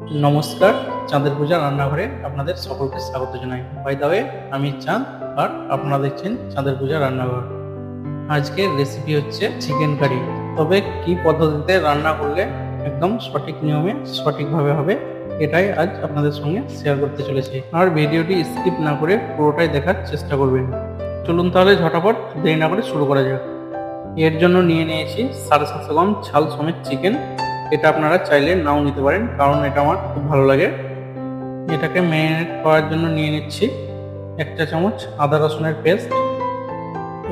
নমস্কার, চাঁদের পূজা রান্নাঘরে আপনাদের সকলকে স্বাগত জানাই। বাই দ্য ওয়ে, আমি চাঁদ আর আপনারা দেখছেন চাঁদের পূজা রান্নাঘর। আজকের রেসিপি হচ্ছে চিকেন কারি। তবে কি পদ্ধতিতে রান্না করলে একদম সঠিক নিয়মে সঠিকভাবে হবে, এটাই আজ আপনাদের সঙ্গে শেয়ার করতে চলেছি। আর ভিডিওটি স্কিপ না করে পুরোটাই দেখার চেষ্টা করবেন। চলুন তাহলে ঝটাপট দেরি না করে শুরু করা যাক। এর জন্য নিয়ে নিয়েছি 750 গ্রাম ছাল সমেত চিকেন। এটা আপনারা চাইলে নাও নিতে পারেন, কারণ এটা আমার খুব ভালো লাগে। এটাকে ম্যারিনেট করার জন্য নিয়ে নিচ্ছি 1 চা চামচ আদা রসুনের পেস্ট,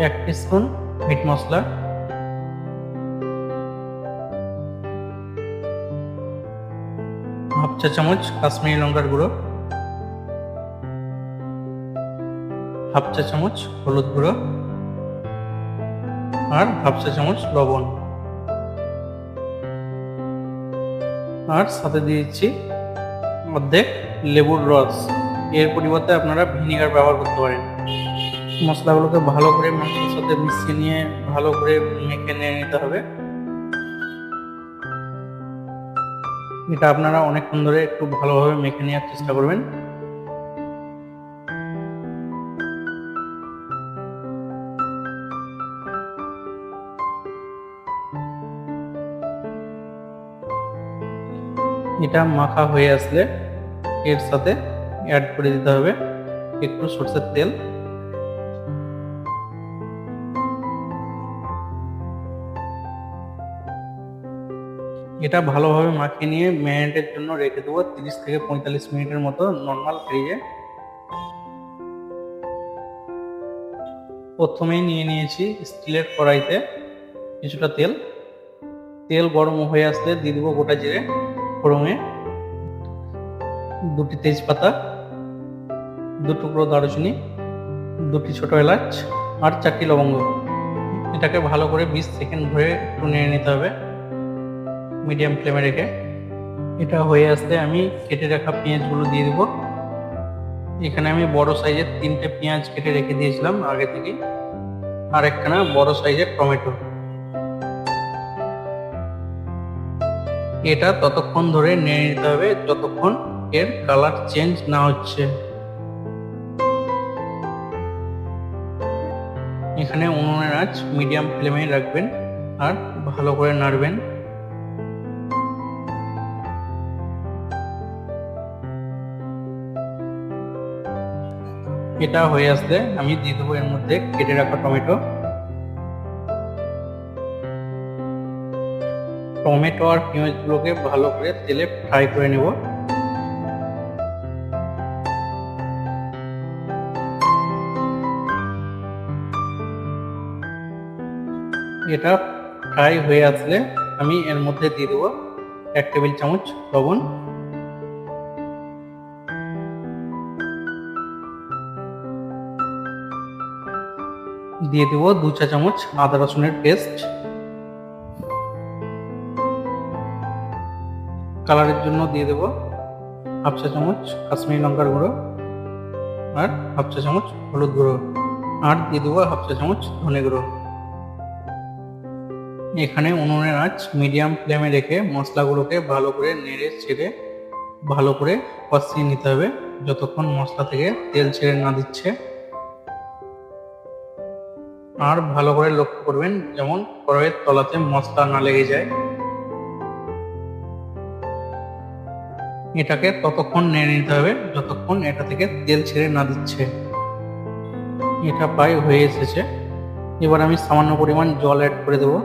1 টিস্পুন মিট মশলা, হাফ চা চামচ কাশ্মীরি লঙ্কার গুঁড়ো, হাফ চা চামচ হলুদ গুঁড়ো আর হাফ চা চামচ লবণ। আর সাথে দিয়েছি অর্ধেক লেবুর রস। এর পরিবর্তে আপনারা ভিনিগার ব্যবহার করতে পারেন। মশলাগুলোকে ভালো করে মাংসের সাথে মিশিয়ে নিয়ে ভালো করে মেখে নিয়ে নিতে হবে। এটা আপনারা অনেকক্ষণ ধরে একটু ভালোভাবে মেখে নেওয়ার চেষ্টা করবেন। এটা মাখা হয়ে আসলে এর সাথে অ্যাড করে দিতে হবে একটু সরষের তেল। এটা ভালোভাবে মাখিয়ে নিয়ে ম্যারিনেটের জন্য রেখে দেবো 30 থেকে 45 মিনিটের মতো নর্মাল ফ্রিজে। প্রথমেই নিয়ে নিয়েছি স্টিলের কড়াইতে কিছুটা তেল। তেল গরম হয়ে আসলে দিয়ে দেবো গোটা জিরে ফোড়নে, 2টি তেজপাতা, 2 টুকরো দারুচিনি, 2টি ছোট এলাচ আর 4টি লবঙ্গ। এটাকে ভালো করে 20 সেকেন্ড ধরে একটু নেড়ে নিতে হবে মিডিয়াম ফ্লেমে রেখে। এটা হয়ে আসলে আমি কেটে রাখা পেঁয়াজগুলো দিয়ে দেবো। এখানে আমি বড় সাইজের 3টে পেঁয়াজ কেটে রেখে দিয়েছিলাম আগে থেকে, আর একখানা বড় সাইজের টমেটো। এটা ততক্ষণ ধরে নেড়ে নিতে হবে যতক্ষণ এর কালার চেঞ্জ না হচ্ছে। এখানে উনুনের আঁচ মিডিয়াম ফ্লেমে রাখবেন আর ভালো করে নাড়বেন। এটা হয়ে আসলে আমি দিয়ে দেবো এর মধ্যে কেটে রাখা টমেটো। টমেটো আর পেঁয়াজগুলোকে ভালো করে তেলে ফ্রাই করে নেব। এটা ফ্রাই হয়ে আসলে আমি এর মধ্যে দিয়ে দেবো 1 টেবিল চামচ লবণ, দিয়ে দেবো 2 চা চামচ আদা রসুনের পেস্ট। কালারের জন্য দিয়ে দেবো হাফ চা চামচ কাশ্মীরি লঙ্কার গুঁড়ো আর হাফ চা চামচ হলুদ গুঁড়ো, আর দিয়ে দেবো হাফ চা চামচ ধনে গুঁড়ো। এখানে উনুনের আঁচ মিডিয়াম ফ্লেমে রেখে মশলাগুলোকে ভালো করে নেড়ে ছেড়ে ভালো করে কষিয়ে নিতে হবে যতক্ষণ মশলা থেকে তেল ছেড়ে না দিচ্ছে। আর ভালো করে লক্ষ্য করবেন যেমন কড়াইয়ের তলাতে মশলা না লেগে যায়। এটাকে ততক্ষণ নেড়ে নিতে হবে যতক্ষণ এটা থেকে তেল ছেড়ে না দিচ্ছে। এটা প্রায় হয়ে এসেছে। এবার আমি সামান্য পরিমাণ জল অ্যাড করে দেবো।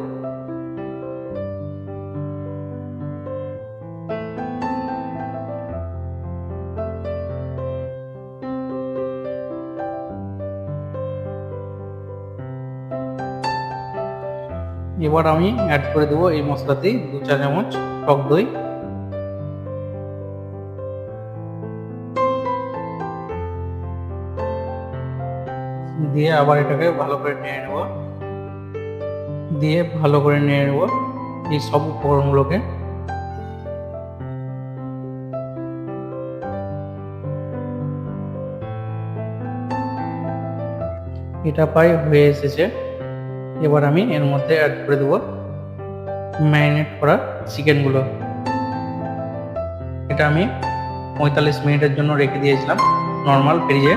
এবার আমি অ্যাড করে দেবো এই মশলাতেই 2 চা চামচ টক দই, দিয়ে আবার এটাকে ভালো করে নেড়ে নেব। এই সব উপকরণগুলোকে। এটা প্রায় হয়ে এসেছে। এবার আমি এর মধ্যে অ্যাড করে দেবো ম্যারিনেট করা চিকেনগুলো। এটা আমি 45 মিনিটের জন্য রেখে দিয়েছিলাম নর্মাল ফ্রিজে।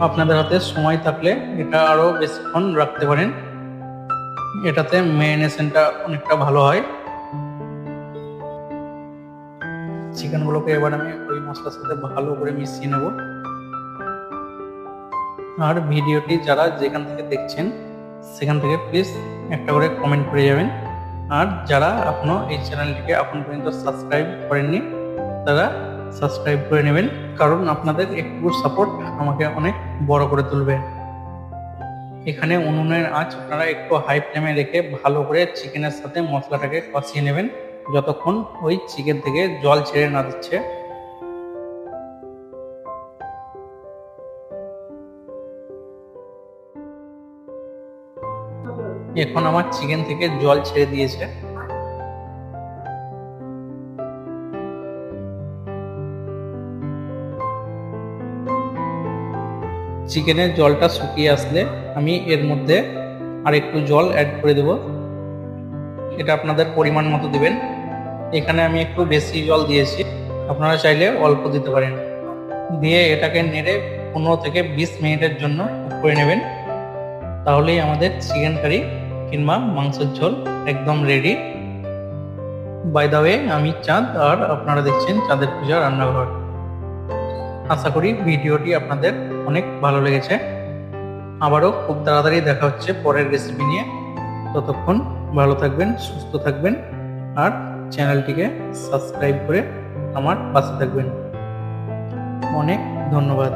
আপনাদের হাতে সময় থাকলে এটা আরো বেশিক্ষণ রাখতে পারেন, এটাতে ম্যারিনেশনটা অনেকটা ভালো হয়। চিকেনগুলোকে এবার আমি ওই মশলার সাথে ভালো করে মিশিয়ে নেব। আর ভিডিওটি যারা যেখান থেকে দেখছেন সেখান থেকে প্লিজ একটা করে কমেন্ট করে যাবেন। আর যারা এখনো এই চ্যানেলটিকে এখন পর্যন্ত সাবস্ক্রাইব করেননি তারা সাবস্ক্রাইব করে নেবেন, কারণ আপনাদের একটু সাপোর্ট আমাকে অনেক বড় করে তুলবে। এখানে উনুনের আঁচ আপনারা একটু হাই ফ্লেমে রেখে ভালো করে চিকেনের সাথে মশলাটাকে কষিয়ে নেবেন যতক্ষণ ওই চিকেন থেকে জল ছেড়ে না দিচ্ছে। এখন আমার চিকেন থেকে জল ছেড়ে দিয়েছে। চিকেনের জলটা শুকিয়ে আসলে আমি এর মধ্যে আর একটু জল অ্যাড করে দেব। এটা আপনাদের পরিমাণ মতো দিবেন। এখানে আমি একটু বেশি জল দিয়েছি, আপনারা চাইলে অল্প দিতে পারেন। দিয়ে এটাকে নেড়ে 15 থেকে 20 মিনিটের জন্য কুক করে নেবেন। তাহলেই আমাদের চিকেন কারি কিংবা মাংসের ঝোল একদম রেডি। বাই দ্য ওয়ে, আমি চাঁদ আর আপনারা দেখছেন চাঁদের পূজা রান্নাঘর। আশা করি ভিডিওটি আপনাদের অনেক ভালো লেগেছে। আবারও খুব তাড়াতাড়ি দেখা হচ্ছে পরের রেসিপি নিয়ে। ততক্ষণ ভালো থাকবেন, সুস্থ থাকবেন আর চ্যানেলটিকে সাবস্ক্রাইব করে আমার পাশে থাকবেন। অনেক ধন্যবাদ।